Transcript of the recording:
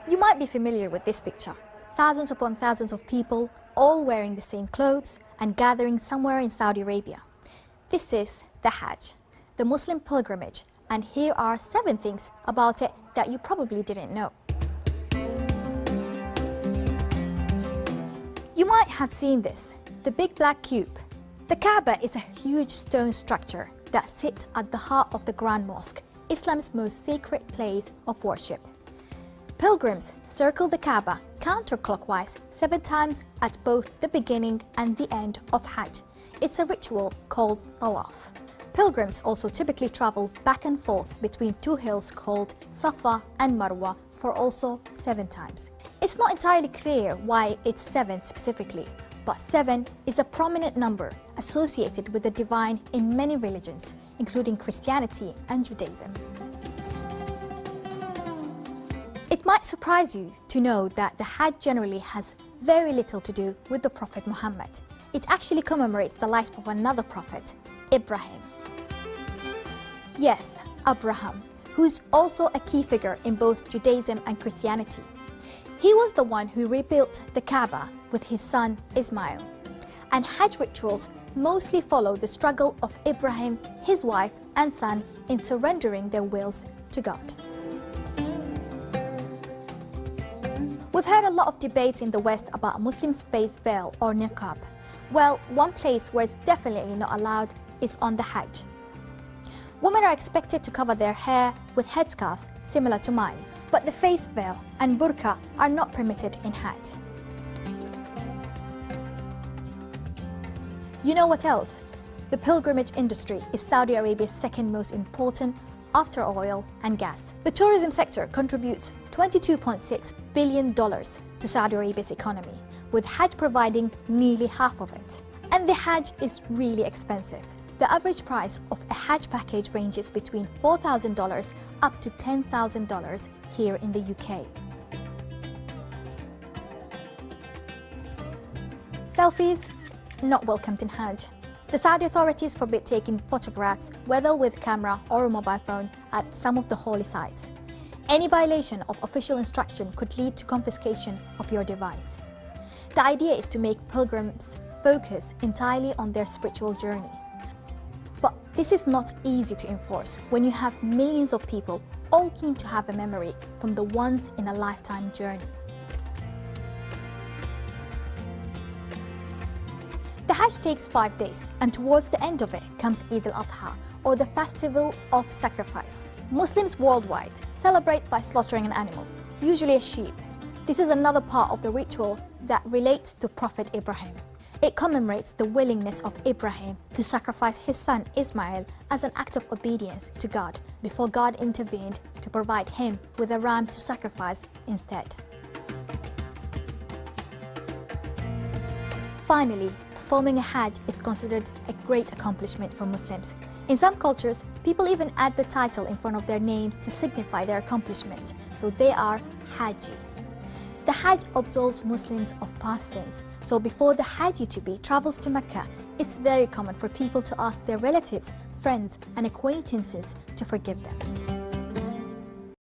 You might be familiar with this picture. Thousands upon thousands of people, all wearing the same clothes and gathering somewhere in Saudi Arabia. This is the Hajj, the Muslim pilgrimage, and here are 7 things about it that you probably didn't know. You might have seen this, the big black cube. The Kaaba is a huge stone structure that sits at the heart of the Grand Mosque, Islam's most sacred place of worship. Pilgrims circle the Kaaba counterclockwise 7 times at both the beginning and the end of Hajj. It's a ritual called tawaf. Pilgrims also typically travel back and forth between 2 hills called Safa and Marwa for also 7 times. It's not entirely clear why it's 7 specifically, but 7 is a prominent number associated with the divine in many religions, including Christianity and Judaism. It might surprise you to know that the Hajj generally has very little to do with the Prophet Muhammad. It actually commemorates the life of another prophet, Ibrahim. Yes, Abraham, who is also a key figure in both Judaism and Christianity. He was the one who rebuilt the Kaaba with his son Ismail. And Hajj rituals mostly follow the struggle of Ibrahim, his wife and son in surrendering their wills to God. We've heard a lot of debates in the West about Muslims' face veil or niqab. Well, one place where it's definitely not allowed is on the Hajj. Women are expected to cover their hair with headscarves similar to mine, but the face veil and burqa are not permitted in Hajj. You know what else? The pilgrimage industry is Saudi Arabia's second most important after oil and gas. The tourism sector contributes $22.6 billion to Saudi Arabia's economy, with Hajj providing nearly half of it. And the Hajj is really expensive. The average price of a Hajj package ranges between $4,000 up to $10,000 here in the UK. Selfies, not welcomed in Hajj. The Saudi authorities forbid taking photographs, whether with camera or a mobile phone, at some of the holy sites. Any violation of official instruction could lead to confiscation of your device. The idea is to make pilgrims focus entirely on their spiritual journey. But this is not easy to enforce when you have millions of people all keen to have a memory from the once-in-a-lifetime journey. The Hajj takes 5 days, and towards the end of it comes Eid al-Adha, or the festival of sacrifice. Muslims worldwide celebrate by slaughtering an animal, usually a sheep. This is another part of the ritual that relates to Prophet Ibrahim. It commemorates the willingness of Ibrahim to sacrifice his son Ismail as an act of obedience to God before God intervened to provide him with a ram to sacrifice instead. Finally, performing a Hajj is considered a great accomplishment for Muslims. In some cultures, people even add the title in front of their names to signify their accomplishments, so they are Haji. The Hajj absolves Muslims of past sins, so before the Hajji-to-be travels to Mecca, it's very common for people to ask their relatives, friends and acquaintances to forgive them.